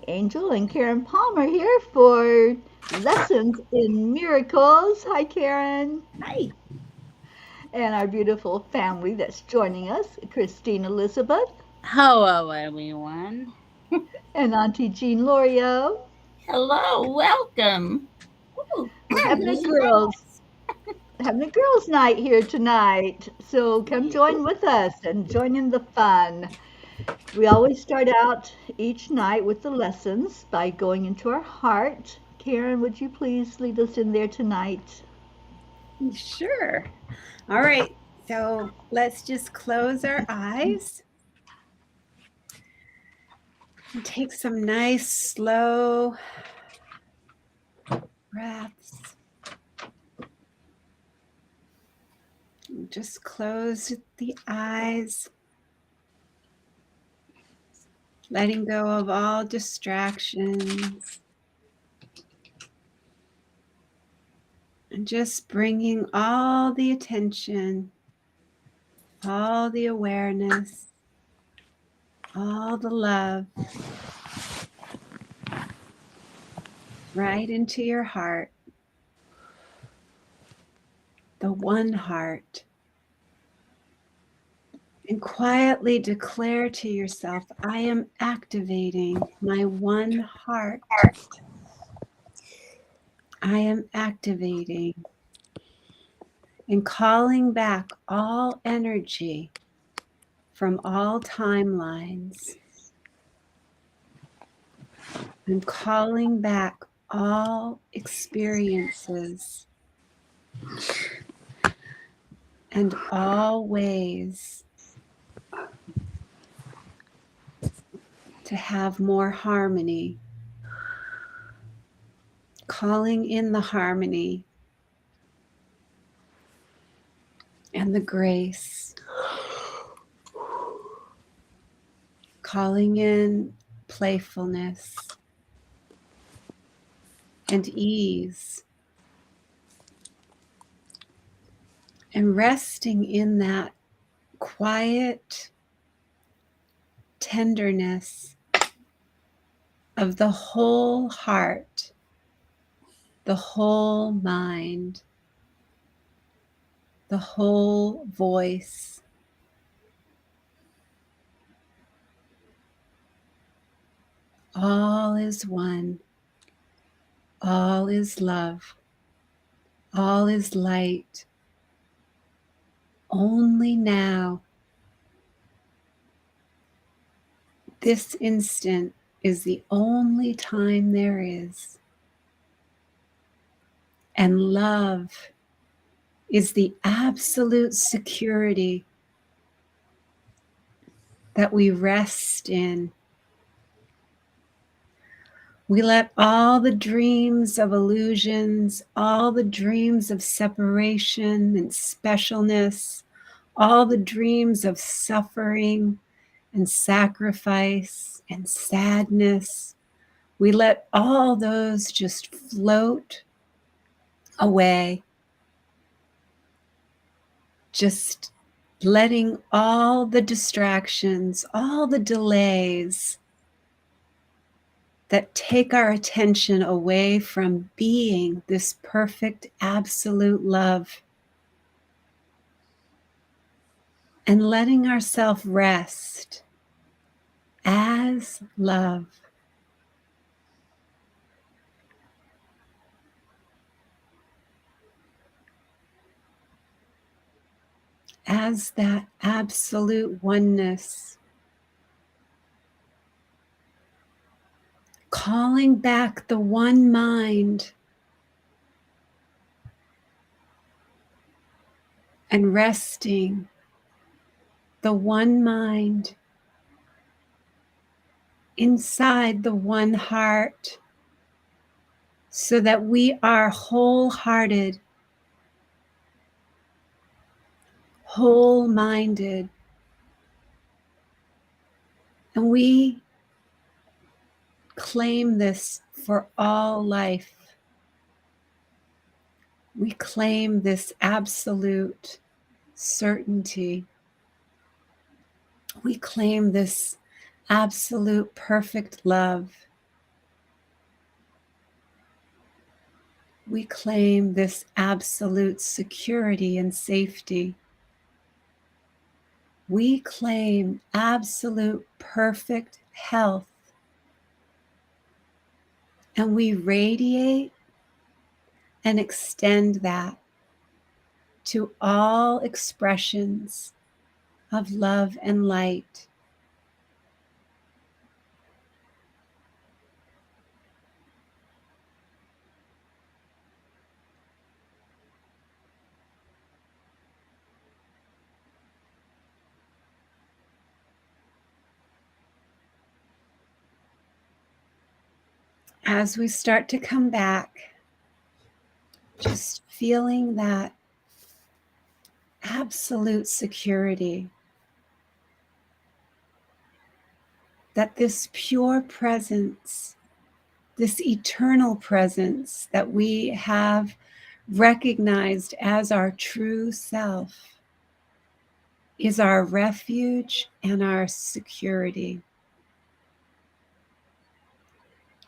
Angel and Karen Palmer here for Lessons in Miracles. Hi, Karen. Hi. And our beautiful family that's joining us, Christine Elizabeth Hello, everyone. and Auntie Jean Lorio. Hello. Welcome. Ooh, We're I'm having a losing my girls' night here tonight. So come voice. join with us and join in the fun. We always start out each night with the lessons by going into our heart. Karen, would you please lead us in there tonight? Sure. All right. So let's just close our eyes and take some nice, slow breaths. Just close the eyes, letting go of all distractions. And just bringing all the attention, all the awareness, all the love right into your heart, the one heart. And quietly declare to yourself, I am activating my one heart. I am activating and calling back all energy from all timelines. I'm calling back all experiences and all ways to have more harmony. Calling in the harmony and the grace. Calling in playfulness and ease. And resting in that quiet tenderness of the whole heart, the whole mind, the whole voice. All is one. All is love. All is light. Only now, this instant is the only time there is. And love is the absolute security that we rest in. We let all the dreams of illusions, all the dreams of separation and specialness, all the dreams of suffering and sacrifice and sadness, we let all those just float away. Just letting all the distractions, all the delays that take our attention away from being this perfect, absolute love, and letting ourselves rest as love. As that absolute oneness, calling back the one mind and resting the one mind inside the one heart, so that we are wholehearted, whole-minded, and we claim this for all life. We claim this absolute certainty. We claim this absolute perfect love. We claim this absolute security and safety. We claim absolute perfect health. And we radiate and extend that to all expressions of love and light. As we start to come back, just feeling that absolute security, that this pure presence, this eternal presence that we have recognized as our true self, is our refuge and our security.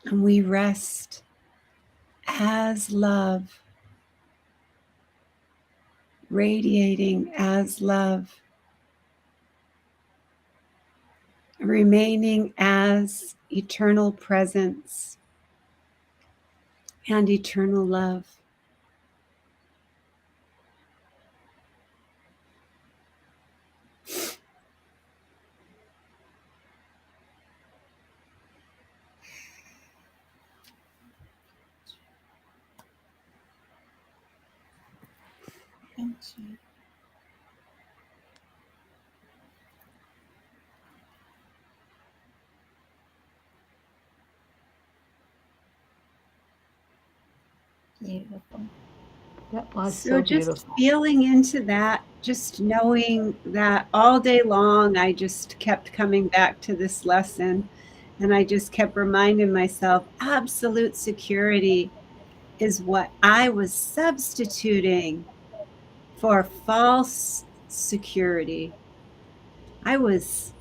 And we rest as love, radiating as love, remaining as eternal presence and eternal love. Thank you. Beautiful. That was So so just beautiful. feeling into that, just knowing that all day long, I just kept coming back to this lesson, and I just kept reminding myself, absolute security is what I was substituting for false security. I was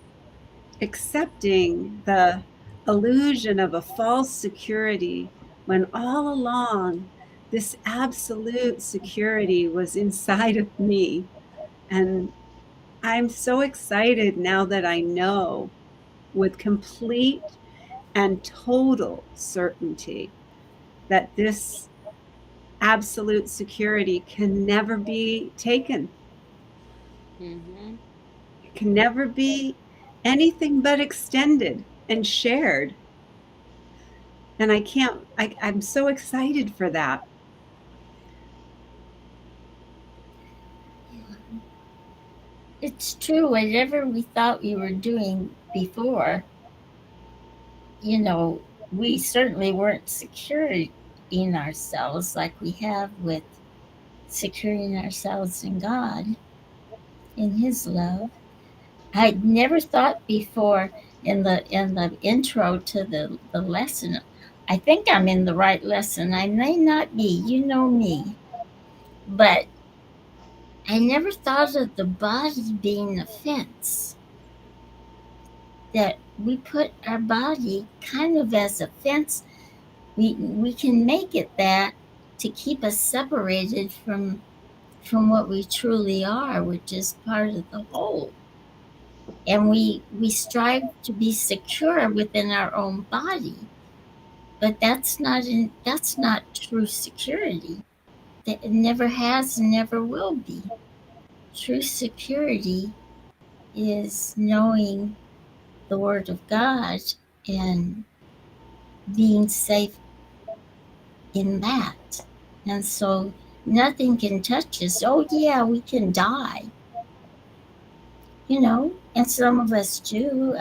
accepting the illusion of a false security when all along this absolute security was inside of me. And I'm so excited now that I know with complete and total certainty that this absolute security can never be taken. Mm-hmm. It can never be anything but extended and shared. And I'm so excited for that. It's true. Whatever we thought we were doing before, we certainly weren't securing ourselves like we have with securing ourselves in God, in His love. I'd never thought before in the intro to the lesson. I think I'm in the right lesson. I may not be. You know me, but I never thought of the body being a fence. That we put our body kind of as a fence. We can make it that to keep us separated from what we truly are, which is part of the whole. And we strive to be secure within our own body, but that's not true security. That it never has and never will be. True security is knowing the Word of God and being safe in that. And so nothing can touch us. Oh, yeah, we can die, and some of us do,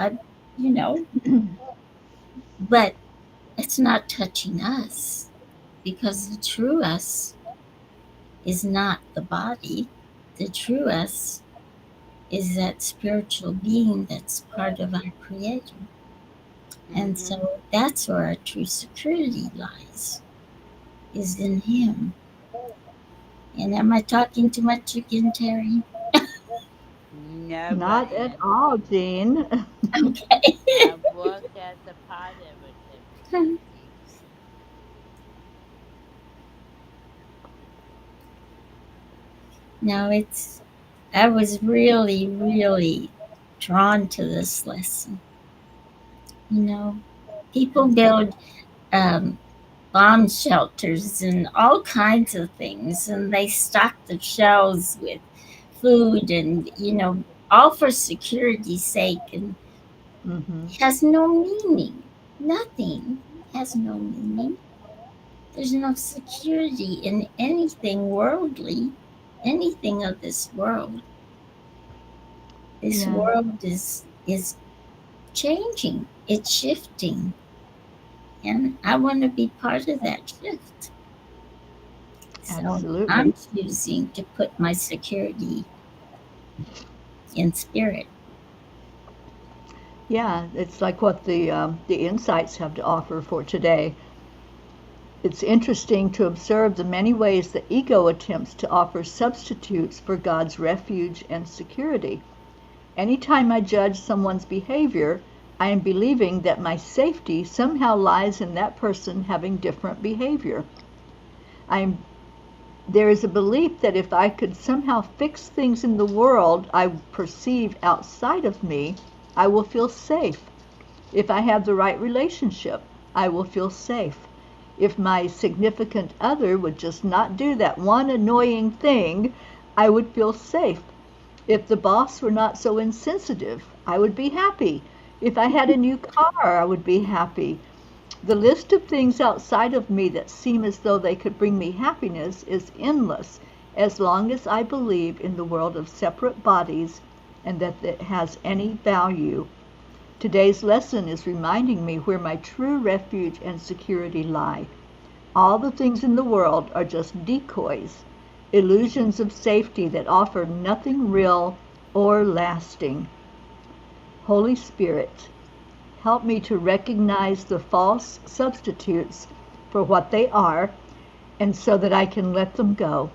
you know, but it's not touching us because the true us is not the body. The true us is that spiritual being that's part of our Creator. And Mm-hmm. so that's where our true security lies, is in Him. And am I talking too much again, Teri? No, Not at Brian. all, Jean. Okay. A book as a part of it, the chantings. No, I was really, really drawn to this lesson. You know, people build um, bomb shelters and all kinds of things, and they stock the shelves with food and, all for security's sake, and Mm-hmm. it has no meaning. Nothing has no meaning. There's no security in anything worldly, anything of this world. This Yeah, world is changing. It's shifting, and I want to be part of that shift. So absolutely. I'm choosing to put my security in spirit. Yeah, it's like what the insights have to offer for today. It's interesting to observe the many ways the ego attempts to offer substitutes for God's refuge and security. Anytime I judge someone's behavior, I am believing that my safety somehow lies in that person having different behavior. There is a belief that if I could somehow fix things in the world I perceive outside of me, I will feel safe. If I have the right relationship, I will feel safe. If my significant other would just not do that one annoying thing, I would feel safe. If the boss were not so insensitive, I would be happy. If I had a new car, I would be happy. The list of things outside of me that seem as though they could bring me happiness is endless as long as I believe in the world of separate bodies and that it has any value. Today's lesson is reminding me where my true refuge and security lie. All the things in the world are just decoys, illusions of safety that offer nothing real or lasting. Holy Spirit, help me to recognize the false substitutes for what they are, and so that I can let them go.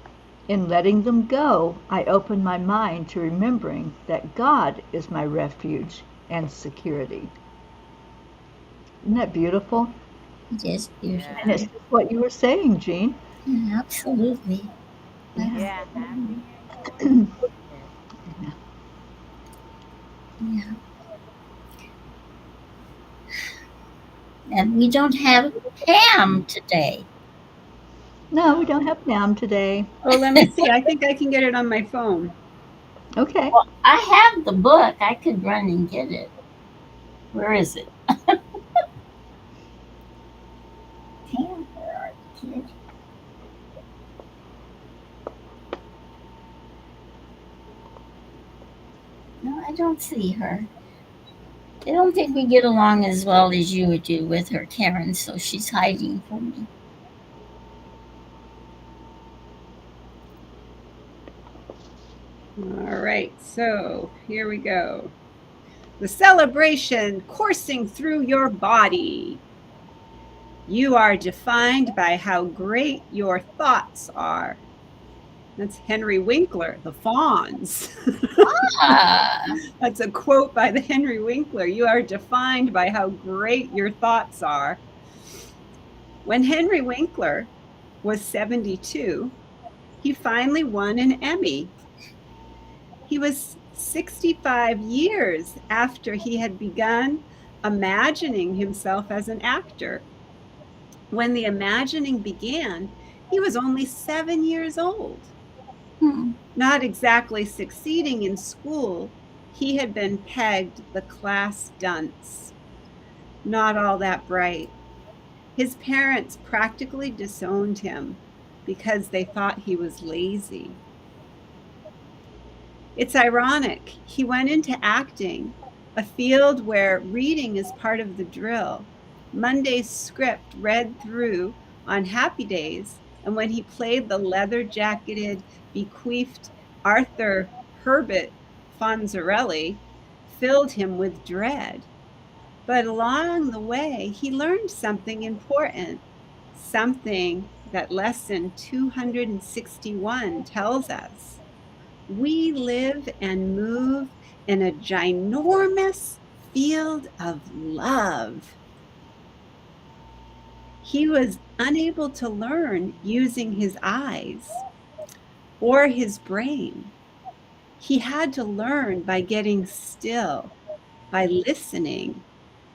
In letting them go, I open my mind to remembering that God is my refuge and security. Isn't that beautiful? It is And Yeah. it's beautiful. just what you were saying, Jean. Yeah, absolutely. Yeah. Yeah. Happy and joyful. Yeah. And we don't have Pam today. No, we don't have Nam today. Oh, let me see. I think I can get it on my phone. Okay. Well, I have the book. I could run and get it. Where is it? Pam, where are you, kid? No, I don't see her. I don't think we get along as well as you would do with her, Karen, so she's hiding from me. All right, so here we go. The celebration coursing through your body. You are defined by how great your thoughts are. That's Henry Winkler, the Fawns. Ah, That's a quote by the Henry Winkler. You are defined by how great your thoughts are. When Henry Winkler was 72, he finally won an Emmy. He was 65 years after he had begun imagining himself as an actor. When the imagining began, he was only 7 years old. hmm. Not exactly succeeding in school, he had been pegged the class dunce. Not all that bright. His parents practically disowned him because they thought he was lazy. It's ironic. He went into acting, a field where reading is part of the drill. Monday's script read through on happy days, and when he played the leather jacketed, bequeathed Arthur Herbert Fonzarelli, filled him with dread. But along the way, he learned something important, something that lesson 261 tells us. We live and move in a ginormous field of love. He was unable to learn using his eyes. or his brain. He had to learn by getting still, by listening,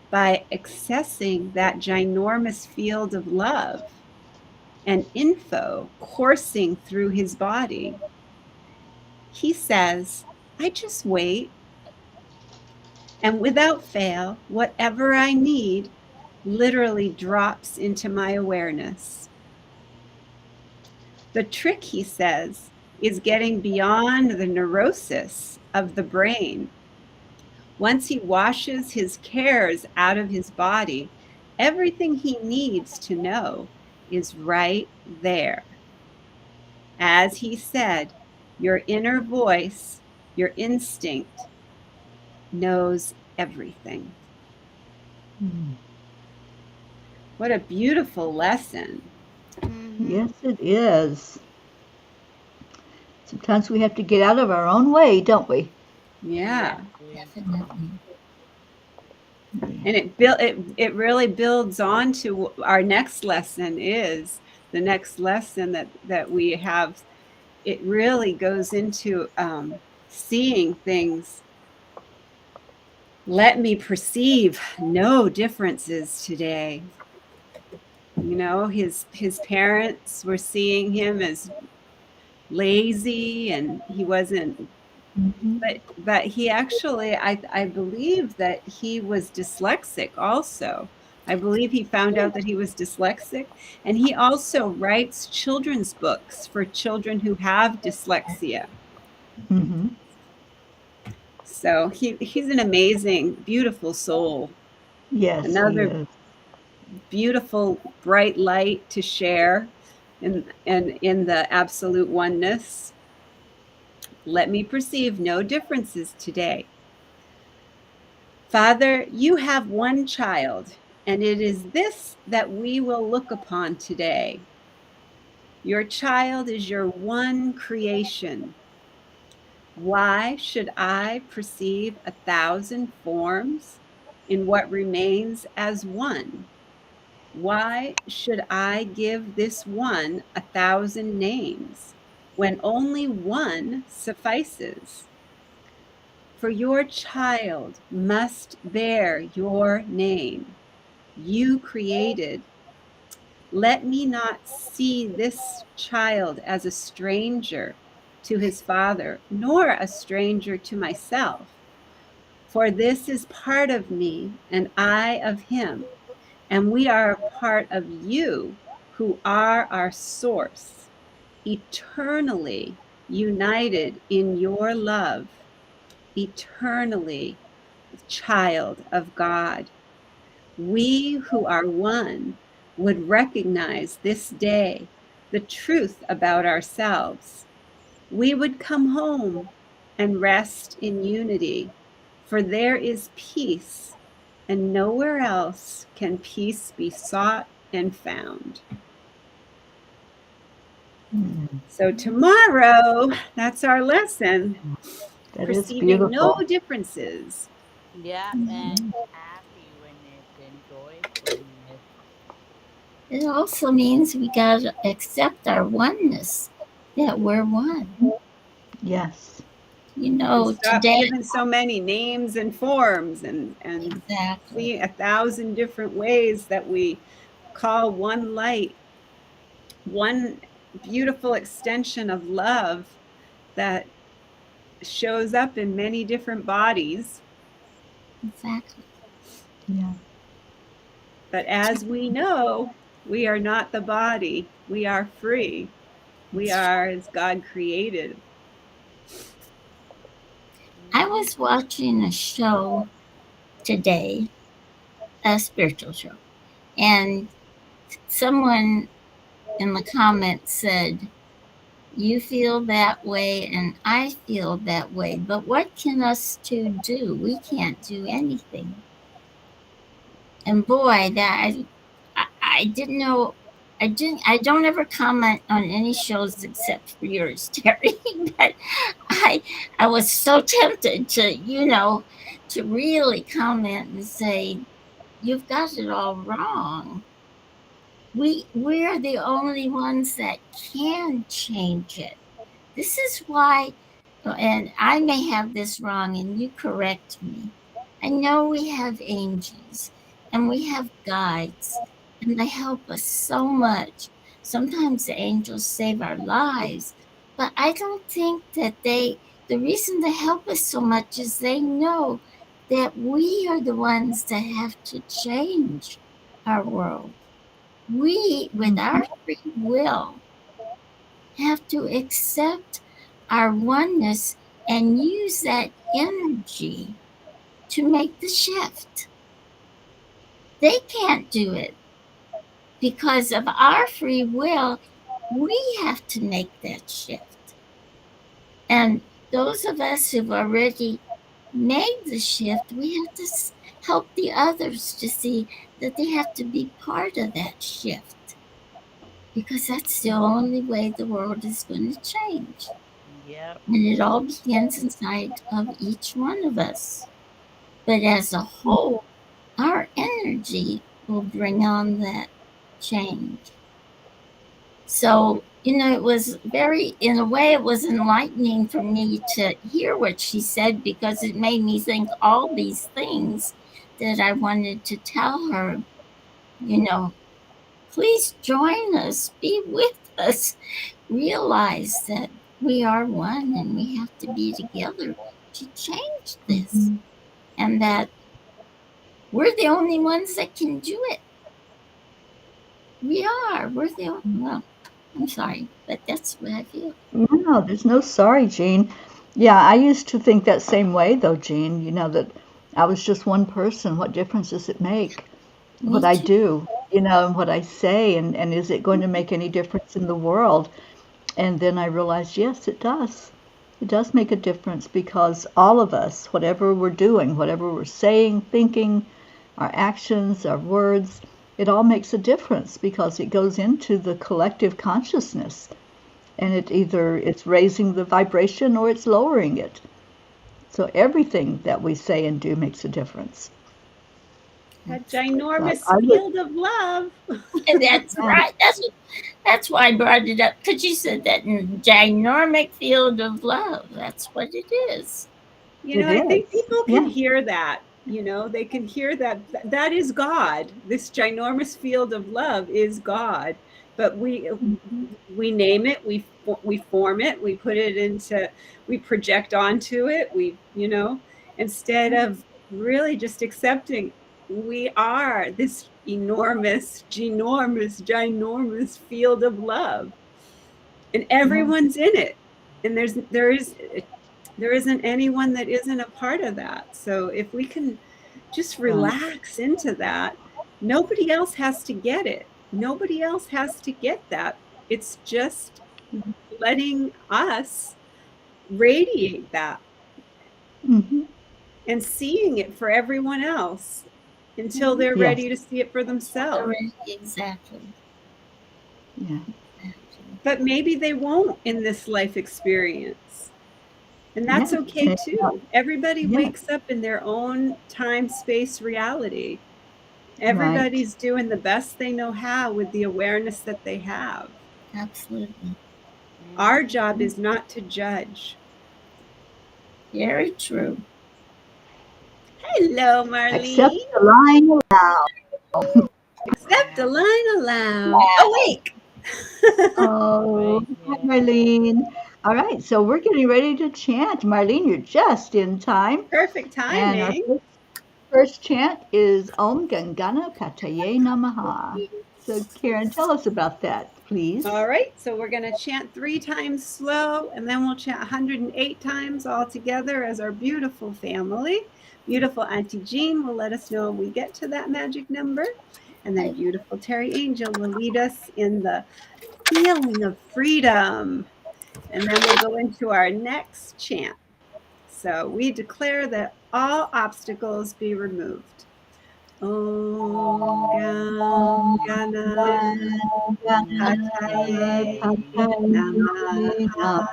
by accessing that ginormous field of love and info coursing through his body. He says, I just wait. And without fail, whatever I need literally drops into my awareness. The trick, he says, is getting beyond the neurosis of the brain. Once he washes his cares out of his body, everything he needs to know is right there. As he said, your inner voice, your instinct, knows everything. What a beautiful lesson. Yes, it is. Sometimes we have to get out of our own way, don't we? Yeah. Definitely. And it really builds on to our next lesson is the next lesson that we have. It really goes into seeing things. Let me perceive no differences today. You know, his parents were seeing him as lazy, and he wasn't. But he actually, I believe that he was dyslexic also. I believe he found out that he was dyslexic, and he also writes children's books for children who have dyslexia. Mm-hmm. So he's an amazing, beautiful soul. Yes, he Another is. beautiful, bright light to share in the absolute oneness. Let me perceive no differences today. Father, you have one child, and it is this that we will look upon today. Your child is your one creation. Why should I perceive 1,000 forms in what remains as one? Why should I give this one 1,000 names when only one suffices? For your child must bear your name. You created. Let me not see this child as a stranger to his father, nor a stranger to myself. For this is part of me, and I of him, and we are a part of you, who are our source, eternally united in your love, eternally child of God. We who are one would recognize this day the truth about ourselves. We would come home and rest in unity, for there is peace, and nowhere else can peace be sought and found. So tomorrow, that's our lesson. That is Perceiving no beautiful. differences. Yeah, and happiness and joyfulness. It also means we got to accept our oneness, that we're one. Yes. You And know, stop today, giving so many names and forms and exactly, see 1,000 different ways that we call one light, one beautiful extension of love that shows up in many different bodies. exactly. Yeah. But as we know, we are not the body. We are free. We are as God created. I was watching a show today, a spiritual show, and someone in the comments said, you feel that way and I feel that way, but what can us two do? We can't do anything. And boy, I didn't know. I don't ever comment on any shows except for yours, Terry. But I I was so tempted to, to really comment and say, you've got it all wrong. We're the only ones that can change it. This is why, and I may have this wrong, and you correct me. I know we have angels and we have guides, and they help us so much. Sometimes the angels save our lives, but I don't think that the reason they help us so much is they know that we are the ones that have to change our world. We, with our free will, have to accept our oneness and use that energy to make the shift. They can't do it because of our free will. We have to make that shift. And those of us who've already made the shift, we have to help the others to see that they have to be part of that shift, because that's the only way the world is going to change. Yep. And it all begins inside of each one of us. But as a whole, our energy will bring on that change. So, it was in a way, it was enlightening for me to hear what she said, because it made me think all these things that I wanted to tell her. Please join us, be with us, realize that we are one and we have to be together to change this, and that we're the only ones that can do it. We're the only, well, I'm sorry, but that's what I feel. No, there's no sorry, Jean. Yeah, I used to think that same way, though, Jean, that I was just one person. What difference does it make Me what I too. do, and what I say, and is it going to make any difference in the world? And then I realized, yes, it does. It does make a difference, because all of us, whatever we're doing, whatever we're saying, thinking, our actions, our words, it all makes a difference, because it goes into the collective consciousness. And it's raising the vibration or it's lowering it. So everything that we say and do makes a difference. That ginormous I would, field of love. And that's right. That's why I brought it up, because you said that in ginormic field of love. That's what it is. it I think is. people can Yeah. hear that. They can hear that is God. This ginormous field of love is God. But we name it, we form it, we put it into, we project onto it. Instead of really just accepting, we are this enormous, ginormous field of love, and everyone's in it. And there isn't anyone that isn't a part of that. So if we can just relax into that, nobody else has to get it. Nobody else has to get that. It's just letting us radiate that Mm-hmm. and seeing it for everyone else until they're Yes. ready to see it for themselves. Exactly. Yeah. But maybe they won't in this life experience. And that's okay too. Everybody wakes up in their own time, space, reality. Everybody's doing the best they know how with the awareness that they have. Absolutely. Our job is not to judge. Very true. Hello, Marlene. Accept the line aloud. Accept the line aloud. Awake. Oh, hi, Marlene. All right, so we're getting ready to chant. Marlene, you're just in time. Perfect And our timing. first chant is Om Gam Ganapataye Namaha. So, Karen, tell us about that, please. All right, so we're going to chant 3 times slow, and then we'll chant 108 times all together as our beautiful family. Beautiful Auntie Jean will let us know when we get to that magic number. And then beautiful Teri Angel will lead us in the feeling of freedom. And then we'll go into our next chant. So we declare that all obstacles be removed. Om Gam Ganapataye Namaha.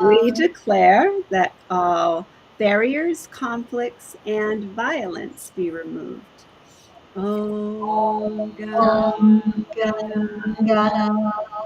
We declare that all barriers, conflicts, and violence be removed. Om Gam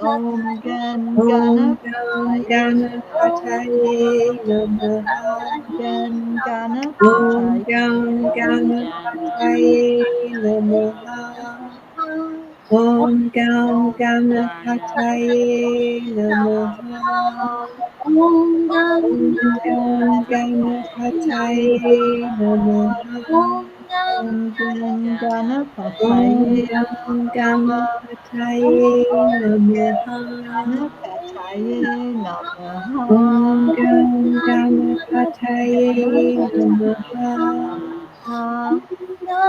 Om Gam Om Gam Ganapataye Ganapataye Namaha. Gam Om Ganapataye Gam Ganapataye Namaha. Om Gam Ganapataye Namaha. Om Gam Om Gam Ganapataye Namaha. Om Gam Om Ganapataye Gam Ganapataye Namaha. Ganapataye Namaha Om Gam Ganapataye Namaha.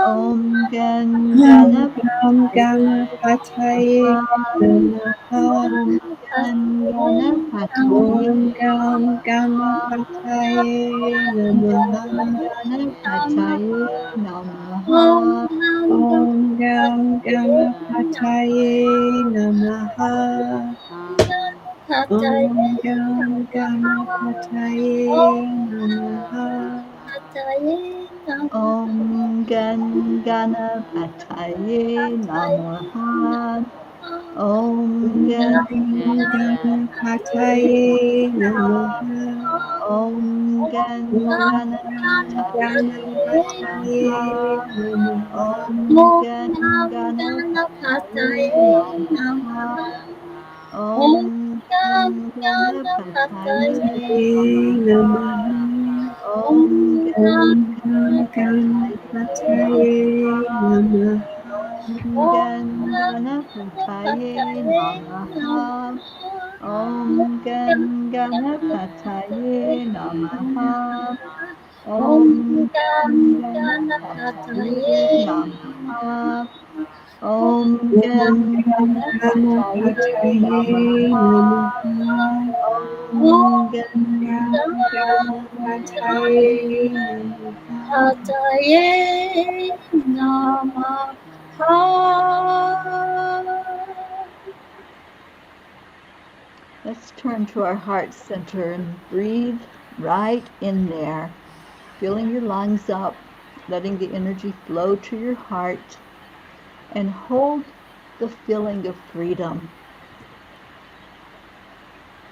Om Gam Om Gam Ganapataye Ganapataye Namaha. Om Gam Ganapataye Om Gam Ganapataye Namaha. Ganapataye Namaha Om Gam Ganapataye Namaha. Om Gam Ganapataye Namaha. Om Gam Ganapataye Namaha Om Gam Om Ganapataye Namaha. Om Gam Om Ganapataye Ganapataye Namaha. Om Gam Ganapataye Namaha Om Gam Ganapataye Namaha. Om Gam Om Ganapataye Ganapataye Namaha. Om Gam Ganapataye Namaha Om Gam Ganapataye Namaha Om Gam Ganapataye Namaha Om Gam Om Ganapataye Ganapataye Namaha Namaha. Om Gam Ganapataye Namaha. Let's turn to our heart center and breathe right in there, filling your lungs up, letting the energy flow to your heart, and hold the feeling of freedom.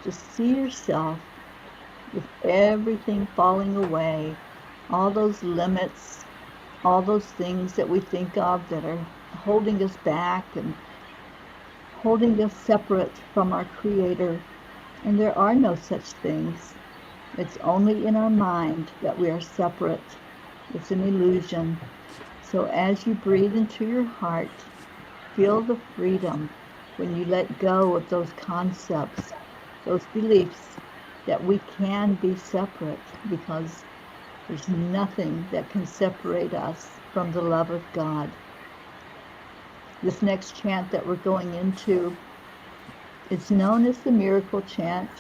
Just see yourself with everything falling away, all those limits, all those things that we think of that are holding us back and holding us separate from our Creator. And there are no such things. It's only in our mind that we are separate. It's an illusion. So as you breathe into your heart, feel the freedom when you let go of those concepts, those beliefs that we can be separate, because there's nothing that can separate us from the love of God. This next chant that we're going into is known as the miracle chant,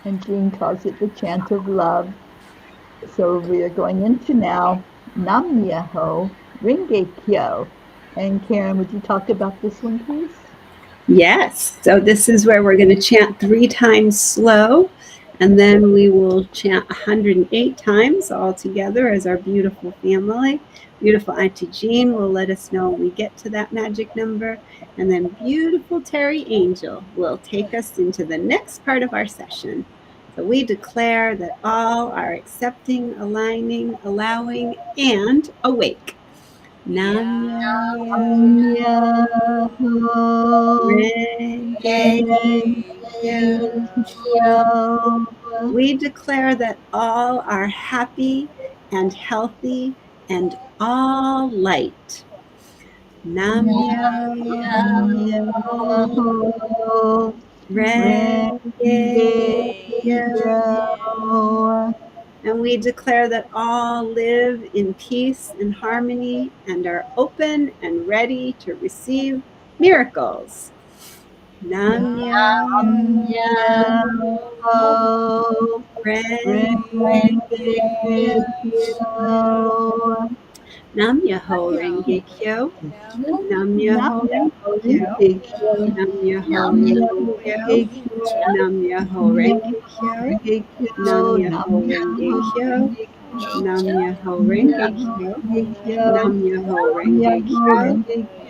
and Jean calls it the chant of love. So we are going into now Nam Myoho Renge Kyo. And Karen, would you talk about this one, please? Yes. So this is where we're going to chant 3 times slow, and then we will chant 108 times all together as our beautiful family. Beautiful Auntie Jean will let us know when we get to that magic number. And then beautiful Teri Angel will take us into the next part of our session. So we declare that all are accepting, aligning, allowing, and awake. Nam Myoho Renge Kyo. We declare that all are happy and healthy and all light. Nam Myoho Renge Kyo. And we declare that all live in peace and harmony and are open and ready to receive miracles. Nam Myoho Renge Kyo. Nam Myoho Renge Kyo. Nam Myoho Renge Kyo. Nam Myoho Renge Kyo. Nam Myoho Renge Kyo. Nam Myoho Renge Kyo. Nam Myoho Renge Kyo. Nam Myoho Renge Kyo.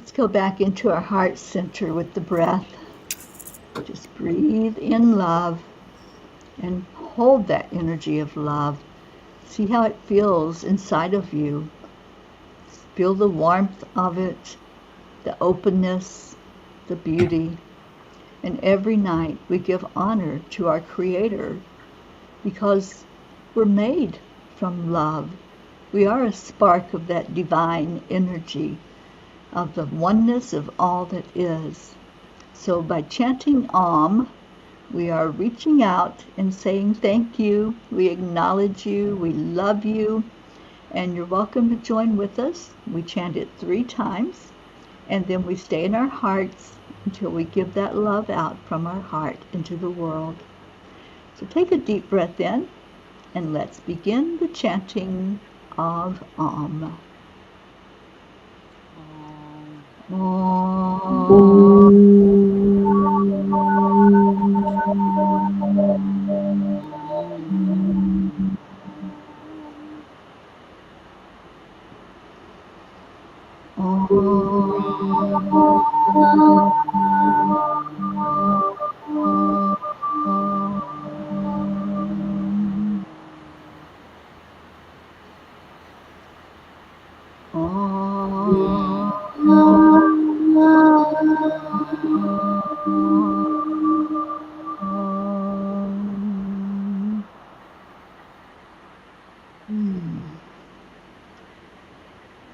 Let's go back into our heart center with the breath. Just breathe in love and hold that energy of love. See how it feels inside of you. Feel the warmth of it, the openness, the beauty. And every night we give honor to our Creator because we're made from love. We are a spark of that divine energy, of the oneness of all that is. So by chanting Om, we are reaching out and saying thank you, we acknowledge you, we love you, and you're welcome to join with us. We chant it 3 times, and then we stay in our hearts until we give that love out from our heart into the world. So take a deep breath in, and let's begin the chanting of Om.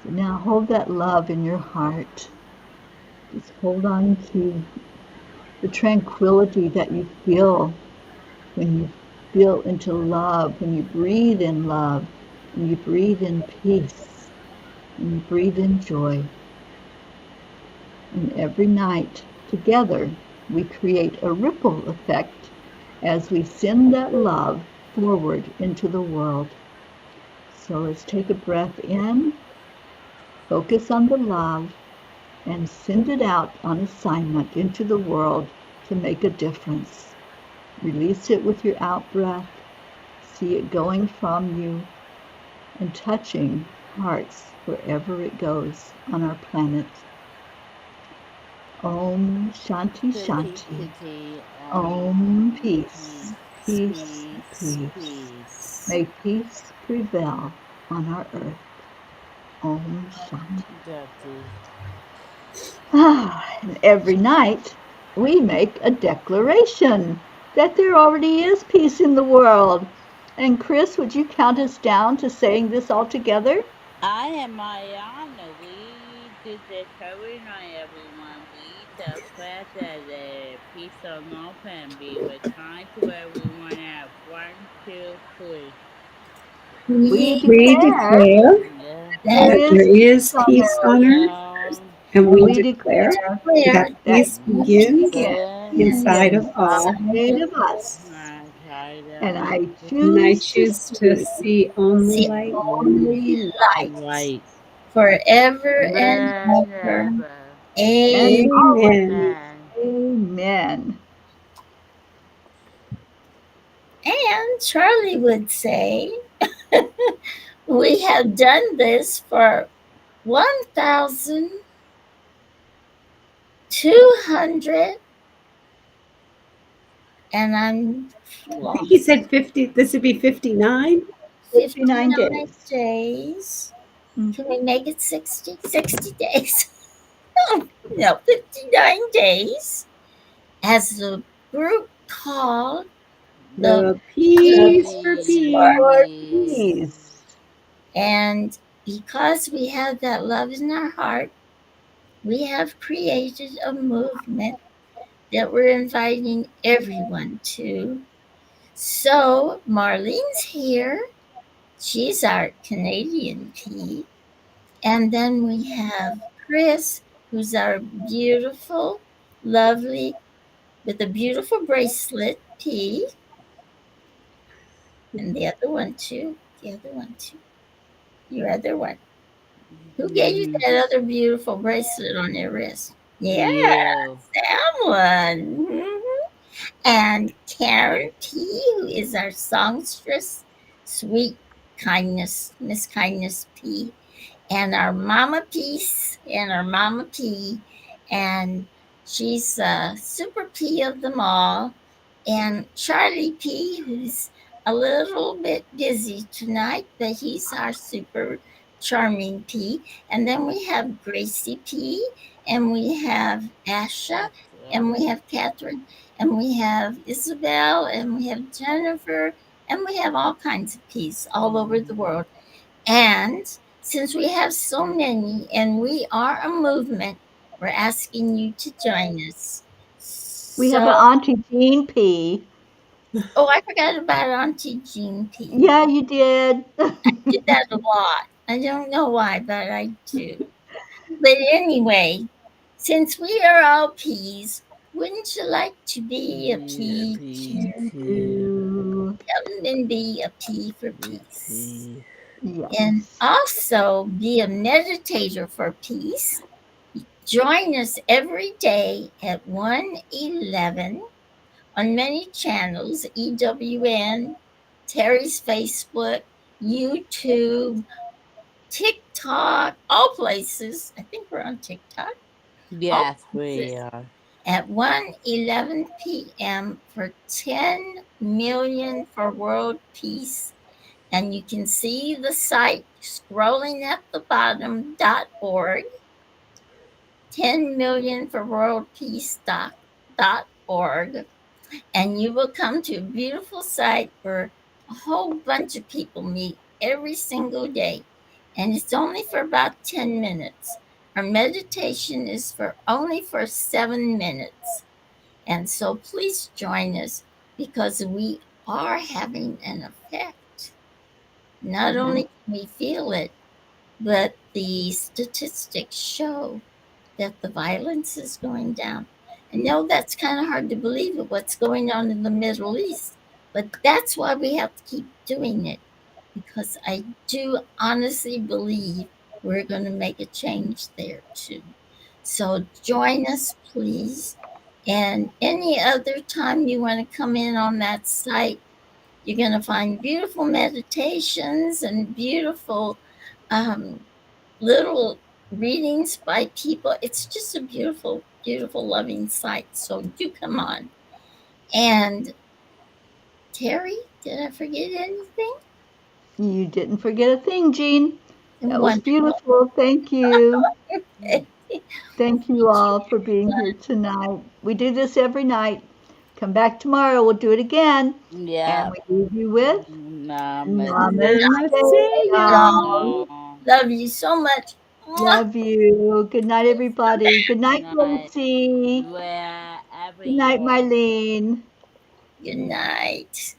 So now hold that love in your heart. Just hold on to the tranquility that you feel when you feel into love, when you breathe in love, when you breathe in peace, when you breathe in joy. And every night together we create a ripple effect as we send that love forward into the world. So let's take a breath in, focus on the love, and send it out on assignment into the world to make a difference. Release it with your out-breath. See it going from you and touching hearts wherever it goes on our planet. Om Shanti Shanti. Om Peace. Peace, peace. May peace prevail on our earth. Om Shanti. And every night we make a declaration that there already is peace in the world. And Chris, would you count us down to saying this all together? I am Mariana. We declare on everyone. We declare that the peace on our planet be with kind to everyone at 1, 2, 3. We We declare declare Yeah. there that there is is peace on peace on earth, earth, Um, and and we we declare declare Where that that peace peace begins begins inside of all. inside of us. I try And to I And I choose to choose to see see only see light. only light. right. forever and ever. Whenever. And Amen. Amen. always. Amen. Amen. And Charlie would say, we have done this for 1,200, and I'm I think he lost. said 50. This would be 59. 59 59 days. days. Can Mhm. we make it 60? 60 days. No, 59 days as the group called the The peace for The peace. for Peace. peace. And because we have that love in our heart, we have created a movement that we're inviting everyone to. So Marlene's here. She's our Canadian P. And then we have Chris, who's our beautiful, lovely, with a beautiful bracelet P. And the other one too. The other one too. Your other one. Who gave you Mhm. that other beautiful bracelet on your wrist? Yeah, You. someone. And Karen P, who is our songstress, sweet kindness, Miss Kindness P. and our Mama Peace and our Mama P, and she's Super P of them all, and Charlie P, who's a little bit busy tonight, but he's our super charming P. And then we have Gracie P, and we have Asha, and we have Catherine, and we have Isabel, and we have Jennifer, and we have all kinds of P's all over the world. And since we have so many and we are a movement, we're asking you to join us. We have So, an Auntie Jean P. oh, I forgot about Auntie Jean P. Yeah, you did. I do that a lot. I don't know why, but I do. But anyway, since we are all P's, wouldn't you like to be a P too? Ooh, Come and be a P for peace. And yes. also be a meditator for peace. Join us every day at 1:11 on many channels, EWN, Teri's Facebook, YouTube, TikTok, all places. I think we're on TikTok. All Yes, we places are. at 1:11 p.m. for 10 million for world peace. And you can see the site scrolling at the bottom.org. 10 million for world peace.org, and you will come to a beautiful site where a whole bunch of people meet every single day, and it's only for about 10 minutes. Our meditation is for only for 7 minutes, and so please join us because we are having an effect. Not only can we feel it, but the statistics show that the violence is going down. I know that's kind of hard to believe with what's going on in the Middle East, but that's why we have to keep doing it because I do honestly believe we're going to make a change there too. So join us, please. And any other time you want to come in on that site, you're going to find beautiful meditations and beautiful um, little readings by people. It's just a beautiful, beautiful, loving sight. So do come on. And Teri, did I forget anything? You didn't forget a thing, Jean. That was Wonderful. beautiful. Thank you. Thank Thank you you, all for being here everyone. tonight. We do this every night. Come back tomorrow. We'll do it again. And Yep. we leave you with Namaste. Namaste, Namaste, y'all. y'all. Y'all. Love you so much. Mwah. Love you. Good night, everybody. Good Good night, night. Gracie. Wherever Good night, you are. Mylene. Good night.